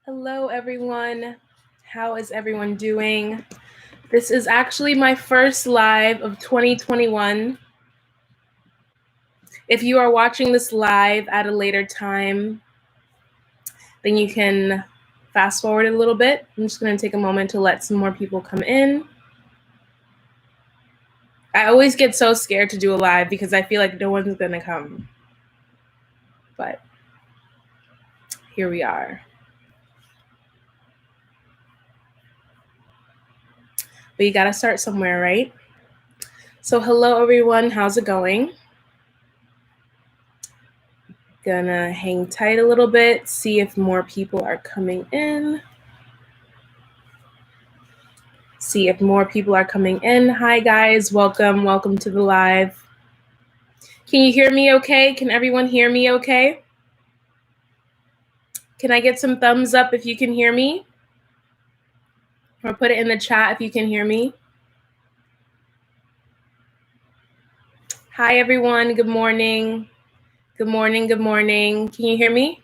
Hello, everyone. How is everyone doing? This is actually my first live of 2021. If you are watching this live at a later time, then you can fast forward a little bit. I'm just going to take a moment to let some more people come in. I always get so scared to do a live because I feel like no one's going to come. But here we are. But you got to start somewhere, right? So hello, everyone. How's it going? Gonna hang tight a little bit, see if more people are coming in. Hi, guys. Welcome to the live. Can you hear me okay? Can everyone hear me okay? Can I get some thumbs up if you can hear me? Or put it in the chat if you can hear me. Hi, everyone. Good morning. Good morning. Can you hear me?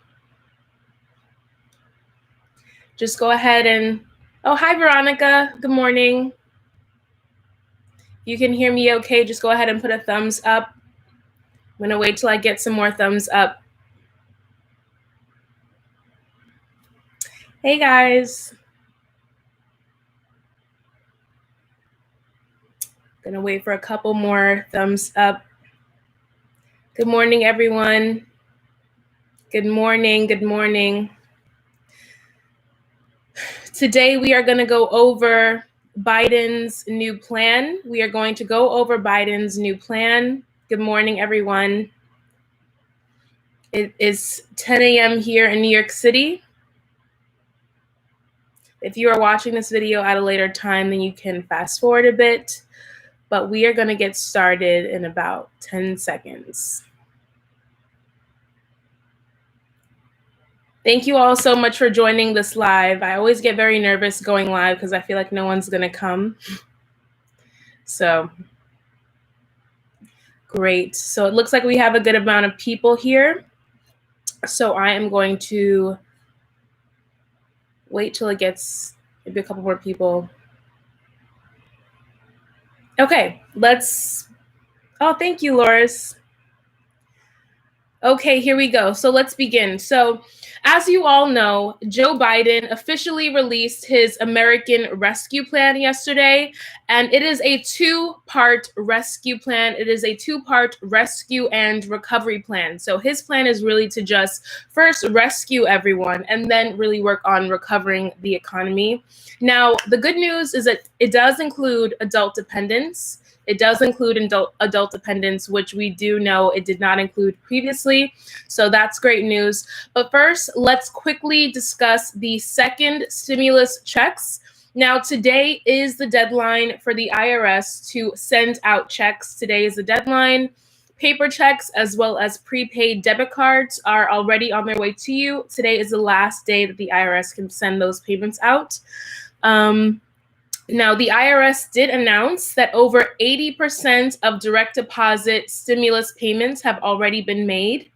Just go ahead and... Oh, hi, Veronica. Good morning. You can hear me okay? Just go ahead and put a thumbs up. I'm going to wait till I get some more thumbs up. Hey, guys. Gonna wait for a couple more thumbs up. Good morning, everyone. Good morning. Today, we are gonna go over Biden's new plan. Good morning, everyone. It is 10 a.m. here in New York City. If you are watching this video at a later time, then you can fast forward a bit. But we are gonna get started in about 10 seconds. Thank you all so much for joining this live. I always get very nervous going live because I feel like no one's gonna come. So, great. So it looks like we have a good amount of people here. So I am going to wait till it gets maybe a couple more people. Okay, oh, thank you, Loris. Okay, here we go. So let's begin. So as you all know, Joe Biden officially released his American Rescue Plan yesterday, and it is a two-part rescue plan. It is a two-part rescue and recovery plan. So his plan is really to just first rescue everyone and then really work on recovering the economy. Now, the good news is that it does include adult dependents. It does include adult dependents, which we do know it did not include previously. So that's great news. But first, let's quickly discuss the second stimulus checks. Now, today is the deadline for the IRS to send out checks. Today is the deadline. Paper checks as well as prepaid debit cards are already on their way to you. Today is the last day that the IRS can send those payments out. Now, the IRS did announce that over 80% of direct deposit stimulus payments have already been made.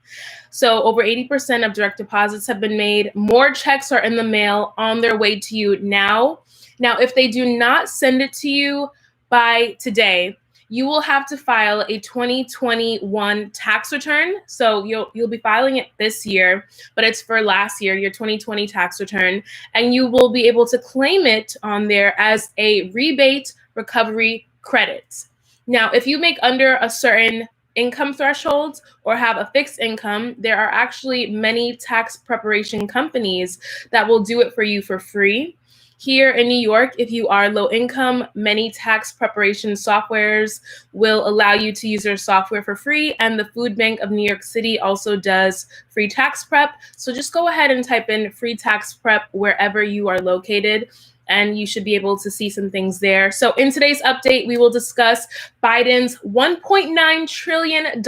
So over 80% of direct deposits have been made. More checks are in the mail on their way to you now. Now, if they do not send it to you by today, you will have to file a 2021 tax return. So you'll be filing it this year, but it's for last year, your 2020 tax return, and you will be able to claim it on there as a rebate recovery credit. Now, if you make under a certain income threshold or have a fixed income, there are actually many tax preparation companies that will do it for you for free. Here in New York, if you are low income, many tax preparation softwares will allow you to use their software for free. And the Food Bank of New York City also does free tax prep. So just go ahead and type in free tax prep wherever you are located, and you should be able to see some things there. So in today's update, we will discuss Biden's $1.9 trillion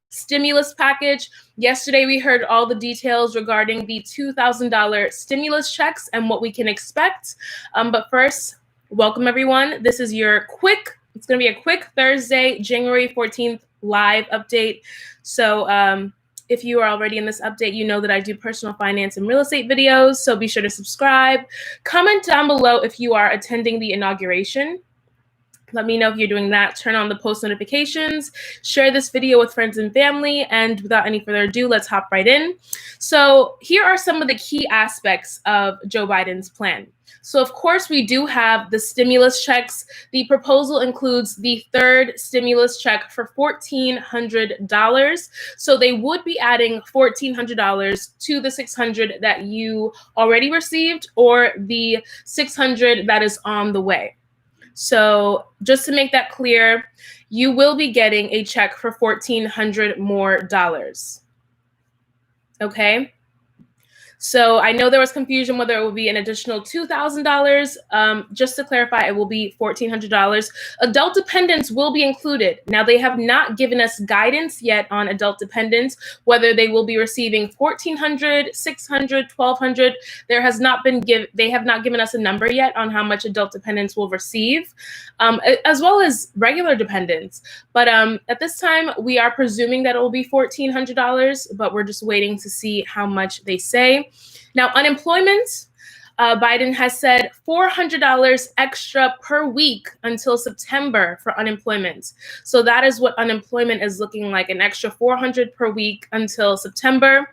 stimulus package. Yesterday, we heard all the details regarding the $2,000 stimulus checks and what we can expect. But first, welcome everyone. This is it's going to be a quick Thursday, January 14th live update. So if you are already in this update, you know that I do personal finance and real estate videos, so be sure to subscribe. Comment down below if you are attending the inauguration. Let me know if you're doing that. Turn on the post notifications, share this video with friends and family, and without any further ado, let's hop right in. So here are some of the key aspects of Joe Biden's plan. So of course, we do have the stimulus checks. The proposal includes the third stimulus check for $1,400. So they would be adding $1,400 to the $600 that you already received, or the $600 that is on the way. So just to make that clear, you will be getting a check for $1,400 more. Okay? So I know there was confusion whether it will be an additional $2,000. Just to clarify, it will be $1,400. Adult dependents will be included. Now, they have not given us guidance yet on adult dependents, whether they will be receiving $1,400, $600, $1,200. They have not given us a number yet on how much adult dependents will receive, as well as regular dependents. But at this time, we are presuming that it will be $1,400, but we're just waiting to see how much they say. Now, unemployment, Biden has said $400 extra per week until September for unemployment. So that is what unemployment is looking like, an extra $400 per week until September.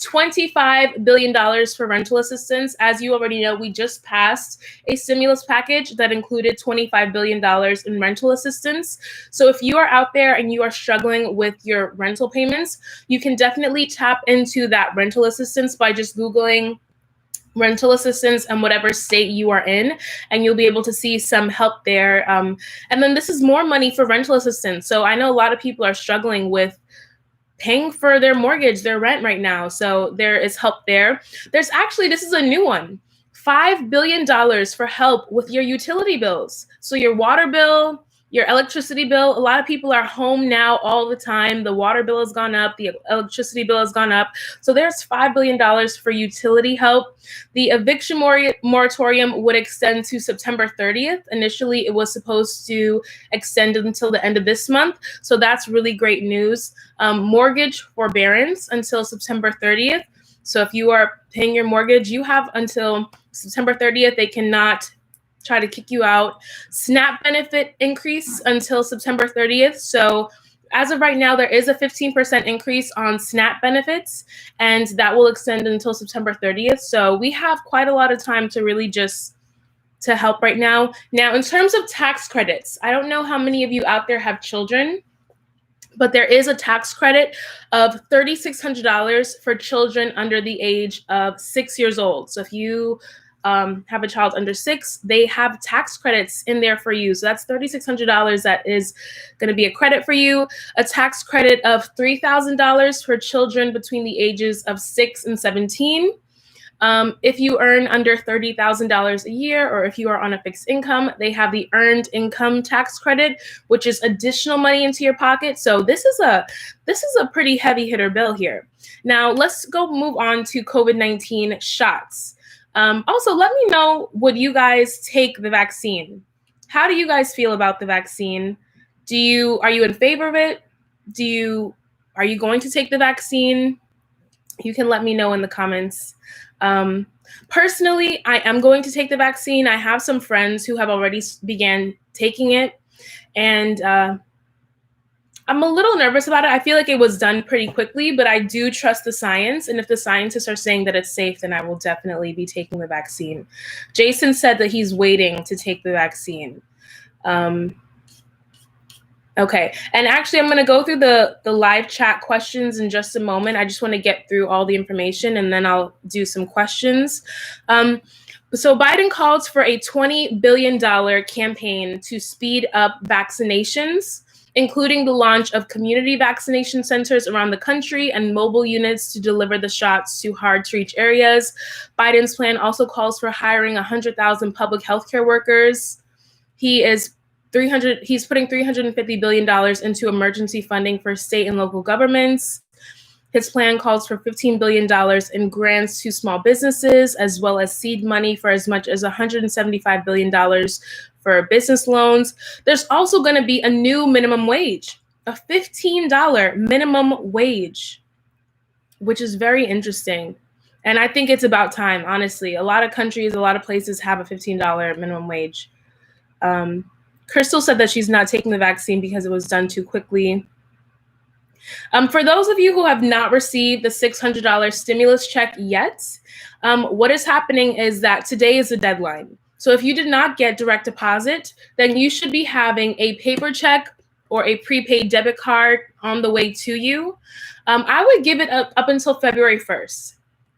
$25 billion for rental assistance. As you already know, we just passed a stimulus package that included $25 billion in rental assistance. So if you are out there and you are struggling with your rental payments, you can definitely tap into that rental assistance by just Googling rental assistance and whatever state you are in, and you'll be able to see some help there. And then this is more money for rental assistance. So I know a lot of people are struggling with paying for their mortgage, their rent right now. So there is help there. There's actually, this is a new one, $5 billion for help with your utility bills. So your water bill, your electricity bill. A lot of people are home now all the time. The water bill has gone up, the electricity bill has gone up. So there's $5 billion for utility help. The eviction moratorium would extend to September 30th. Initially, it was supposed to extend until the end of this month. So that's really great news. Mortgage forbearance until September 30th. So if you are paying your mortgage, you have until September 30th. They cannot try to kick you out. SNAP benefit increase until September 30th. So as of right now, there is a 15% increase on SNAP benefits, and that will extend until September 30th. So we have quite a lot of time to really just to help right now. Now, in terms of tax credits, I don't know how many of you out there have children, but there is a tax credit of $3,600 for children under the age of 6 years old. So if you have a child under 6, they have tax credits in there for you. So that's $3,600 that is going to be a credit for you. A tax credit of $3,000 for children between the ages of 6 and 17. If you earn under $30,000 a year, or if you are on a fixed income, they have the earned income tax credit, which is additional money into your pocket. So this is a pretty heavy hitter bill here. Now let's go move on to COVID-19 shots. Also, let me know, would you guys take the vaccine? How do you guys feel about the vaccine? Are you in favor of it? Are you going to take the vaccine? You can let me know in the comments. Personally, I am going to take the vaccine. I have some friends who have already began taking it, and I'm a little nervous about it. I feel like it was done pretty quickly, but I do trust the science. And if the scientists are saying that it's safe, then I will definitely be taking the vaccine. Jason said that he's waiting to take the vaccine. Okay, and actually I'm going to go through the live chat questions in just a moment. I just want to get through all the information, and then I'll do some questions. So Biden calls for a $20 billion campaign to speed up vaccinations, including the launch of community vaccination centers around the country and mobile units to deliver the shots to hard-to-reach areas. Biden's plan also calls for hiring 100,000 public healthcare workers. He's putting $350 billion into emergency funding for state and local governments. His plan calls for $15 billion in grants to small businesses, as well as seed money for as much as $175 billion for business loans. There's also going to be a new minimum wage, a $15 minimum wage. which is very interesting. And I think it's about time, honestly. A lot of countries, a lot of places have a $15 minimum wage. Crystal said that she's not taking the vaccine because it was done too quickly. For those of you who have not received the $600 stimulus check yet, what is happening is that today is the deadline. So if you did not get direct deposit, then you should be having a paper check or a prepaid debit card on the way to you. I would give it up until February 1st.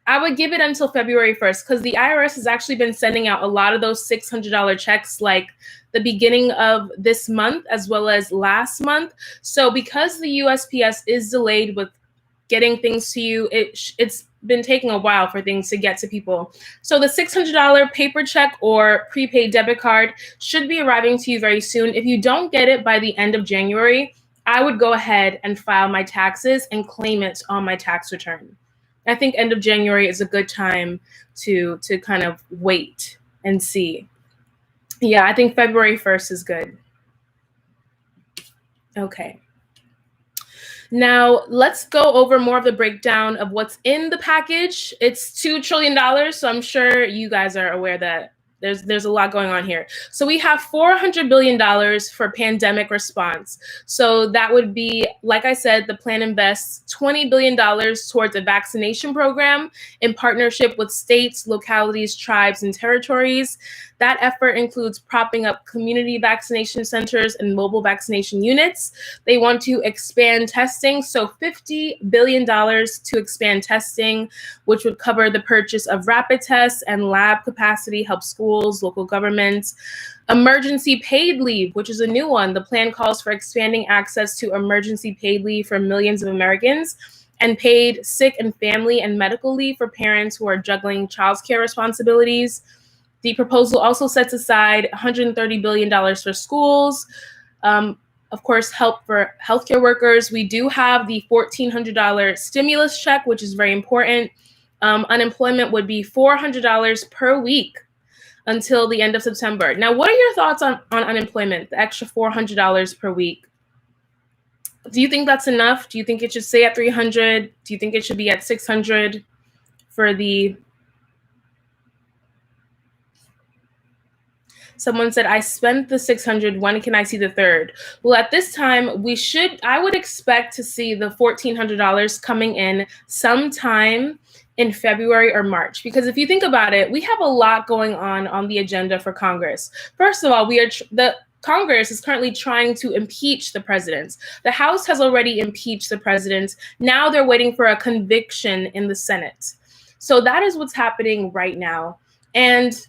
I would give it until February 1st because the IRS has actually been sending out a lot of those $600 checks like the beginning of this month as well as last month. So because the USPS is delayed with getting things to you, it's been taking a while for things to get to people. So the $600 paper check or prepaid debit card should be arriving to you very soon. If you don't get it by the end of January, I would go ahead and file my taxes and claim it on my tax return. I think end of January is a good time to kind of wait and see. Yeah, I think February 1st is good. Okay. Now, let's go over more of the breakdown of what's in the package. It's $2 trillion, so I'm sure you guys are aware that there's a lot going on here. So we have $400 billion for pandemic response. So that would be, like I said, the plan invests $20 billion towards a vaccination program in partnership with states, localities, tribes, and territories. That effort includes propping up community vaccination centers and mobile vaccination units. They want to expand testing, so $50 billion to expand testing, which would cover the purchase of rapid tests and lab capacity, help schools, local governments. Emergency paid leave, which is a new one. The plan calls for expanding access to emergency paid leave for millions of Americans and paid sick and family and medical leave for parents who are juggling childcare responsibilities. The proposal also sets aside $130 billion for schools. Of course, help for healthcare workers. We do have the $1,400 stimulus check, which is very important. Unemployment would be $400 per week until the end of September. Now, what are your thoughts on unemployment, the extra $400 per week? Do you think that's enough? Do you think it should stay at 300? Do you think it should be at 600 for the... Someone said, I spent the 600. When can I see the third? Well, at this time, I would expect to see the $1,400 coming in sometime in February or March. Because if you think about it, we have a lot going on the agenda for Congress. First of all, the Congress is currently trying to impeach the president. The House has already impeached the president. Now they're waiting for a conviction in the Senate. So that is what's happening right now. And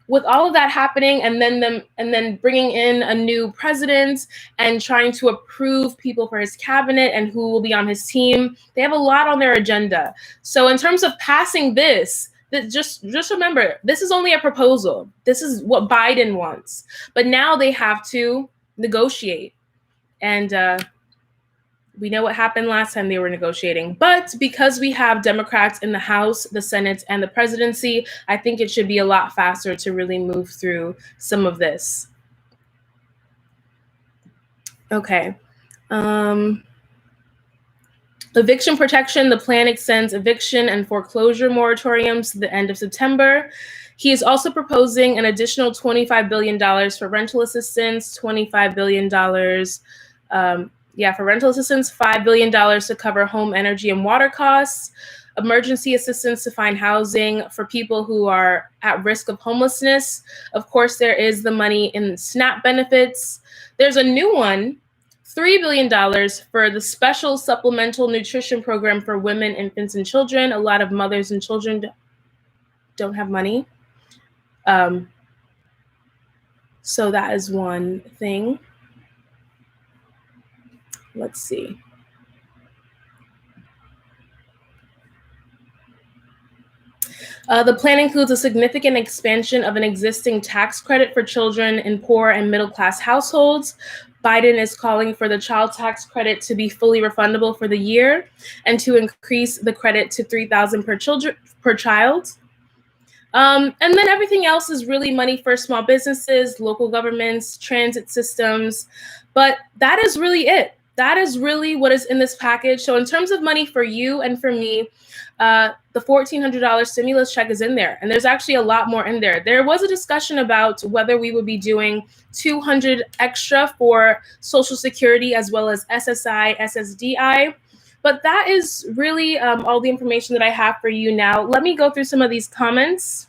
with all of that happening, and then bringing in a new president and trying to approve people for his cabinet and who will be on his team, they have a lot on their agenda. So in terms of passing this, just remember, this is only a proposal. This is what Biden wants. But now they have to negotiate. And we know what happened last time they were negotiating. But because we have Democrats in the House, the Senate, and the presidency, I think it should be a lot faster to really move through some of this. Okay. Eviction protection, the plan extends eviction and foreclosure moratoriums to the end of September. He is also proposing an additional $25 billion for rental assistance, $25 billion for rental assistance, $5 billion to cover home energy and water costs, emergency assistance to find housing for people who are at risk of homelessness. Of course, there is the money in SNAP benefits. There's a new one, $3 billion for the special supplemental nutrition program for women, infants, and children. A lot of mothers and children don't have money. So that is one thing. Let's see. The plan includes a significant expansion of an existing tax credit for children in poor and middle-class households. Biden is calling for the child tax credit to be fully refundable for the year and to increase the credit to $3,000 per child. And then everything else is really money for small businesses, local governments, transit systems. But that is really it. that is really what is in this package. So in terms of money for you and for me, the $1,400 stimulus check is in there, and there's actually a lot more in there. There was a discussion about whether we would be doing $200 extra for Social Security as well as SSI, SSDI. But that is really all the information that I have for you now. Let me go through some of these comments.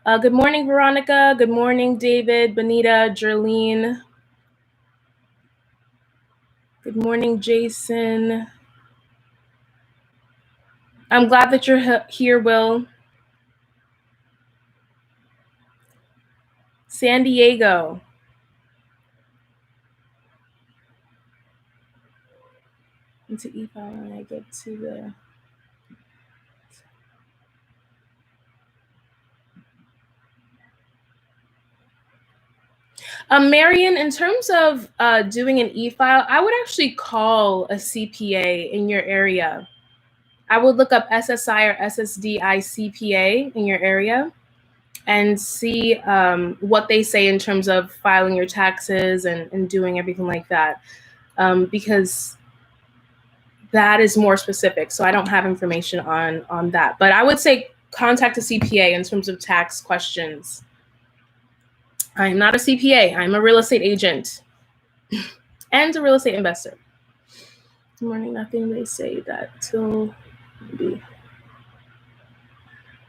Good morning, Veronica. Good morning, David, Benita, Jerlene. Good morning, Jason. I'm glad that you're here, Will. San Diego. Into e-file when I get to the... Marion, in terms of doing an e-file, I would actually call a CPA in your area. I would look up SSI or SSDI CPA in your area and see what they say in terms of filing your taxes and doing everything like that, because that is more specific. So I don't have information on that. But I would say contact a CPA in terms of tax questions. I'm not a CPA. I'm a real estate agent and a real estate investor. Good morning. Nothing they say that till maybe.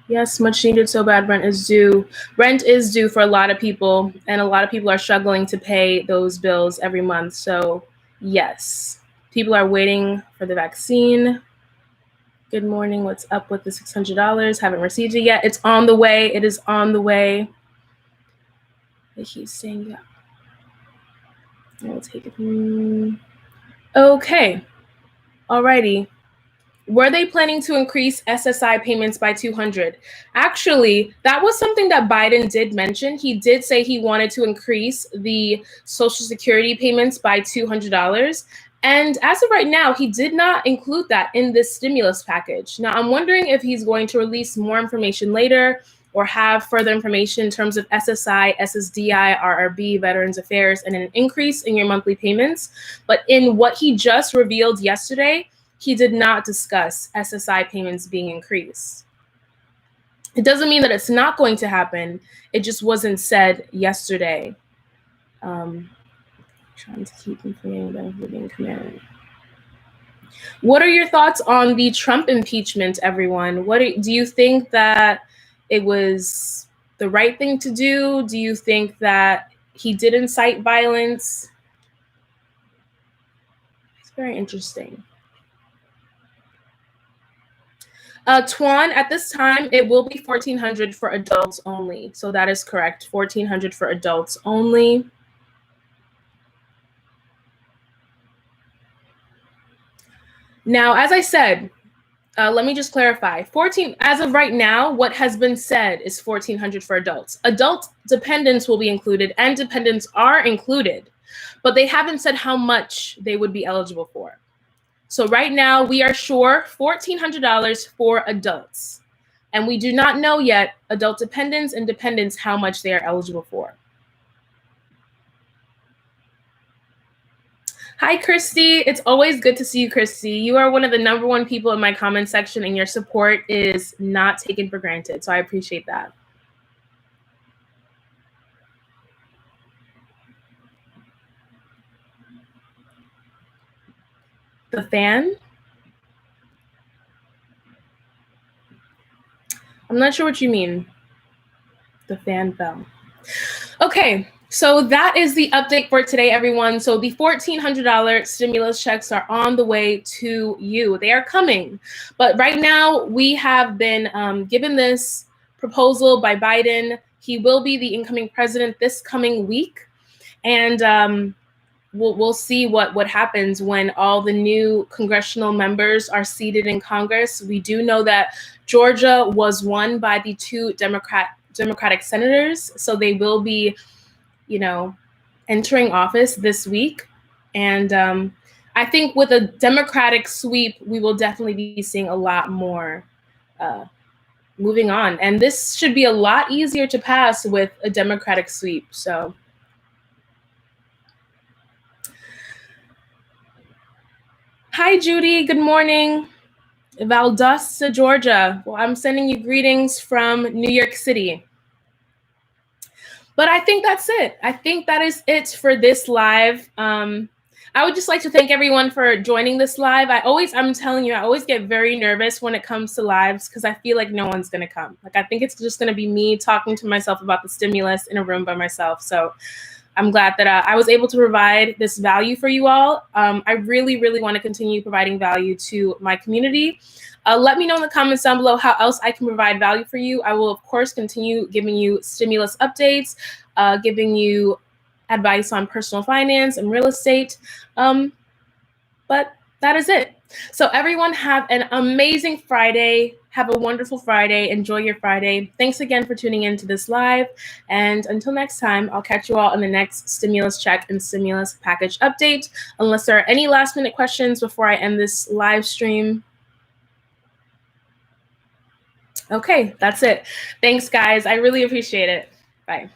Yes, much needed. So bad. Rent is due. Rent is due for a lot of people, and a lot of people are struggling to pay those bills every month. So yes, people are waiting for the vaccine. Good morning. What's up with the $600? Haven't received it yet. It's on the way. It is on the way. They keep saying that. I will take it. Okay. Alrighty. Were they planning to increase SSI payments by $200? Actually, that was something that Biden did mention. He did say he wanted to increase the Social Security payments by $200. And as of right now, he did not include that in this stimulus package. Now, I'm wondering if he's going to release more information later or have further information in terms of SSI, SSDI, RRB, Veterans Affairs, and an increase in your monthly payments. But in what he just revealed yesterday, he did not discuss SSI payments being increased. It doesn't mean that it's not going to happen. It just wasn't said yesterday. Trying to keep inflating the living command. What are your thoughts on the Trump impeachment, everyone? Do you think that it was the right thing to do? Do you think that he did incite violence? It's very interesting. Tuan, at this time, it will be $1,400 for adults only. So that is correct. $1,400 for adults only. Now, as I said, let me just clarify. As of right now, what has been said is $1,400 for adults. Adult dependents will be included, and dependents are included, but they haven't said how much they would be eligible for. So right now, we are sure $1,400 for adults. And we do not know yet, adult dependents and dependents, how much they are eligible for. Hi, Christy. It's always good to see you, Christy. You are one of the #1 people in my comment section, and your support is not taken for granted. So I appreciate that. The fan? I'm not sure what you mean. The fan fell. Okay, so that is the update for today, everyone. So the $1,400 stimulus checks are on the way to you. They are coming. But right now, we have been given this proposal by Biden. He will be the incoming president this coming week. And we'll see what happens when all the new congressional members are seated in Congress. We do know that Georgia was won by the 2 Democratic senators, so they will be, entering office this week. And I think with a Democratic sweep, we will definitely be seeing a lot more moving on. And this should be a lot easier to pass with a Democratic sweep. So Hi, Judy. Good morning. Valdosta, Georgia. Well, I'm sending you greetings from New York City. But I think that's it. I think that is it for this live. I would just like to thank everyone for joining this live. I'm telling you, I always get very nervous when it comes to lives because I feel like no one's going to come. Like, I think it's just going to be me talking to myself about the stimulus in a room by myself. So I'm glad that I was able to provide this value for you all. I really, really want to continue providing value to my community. Let me know in the comments down below how else I can provide value for you. I will, of course, continue giving you stimulus updates, giving you advice on personal finance and real estate. But that is it. So everyone have an amazing Friday. Have a wonderful Friday. Enjoy your Friday. Thanks again for tuning into this live. And until next time, I'll catch you all in the next stimulus check and stimulus package update. Unless there are any last minute questions before I end this live stream. Okay, that's it. Thanks, guys. I really appreciate it. Bye.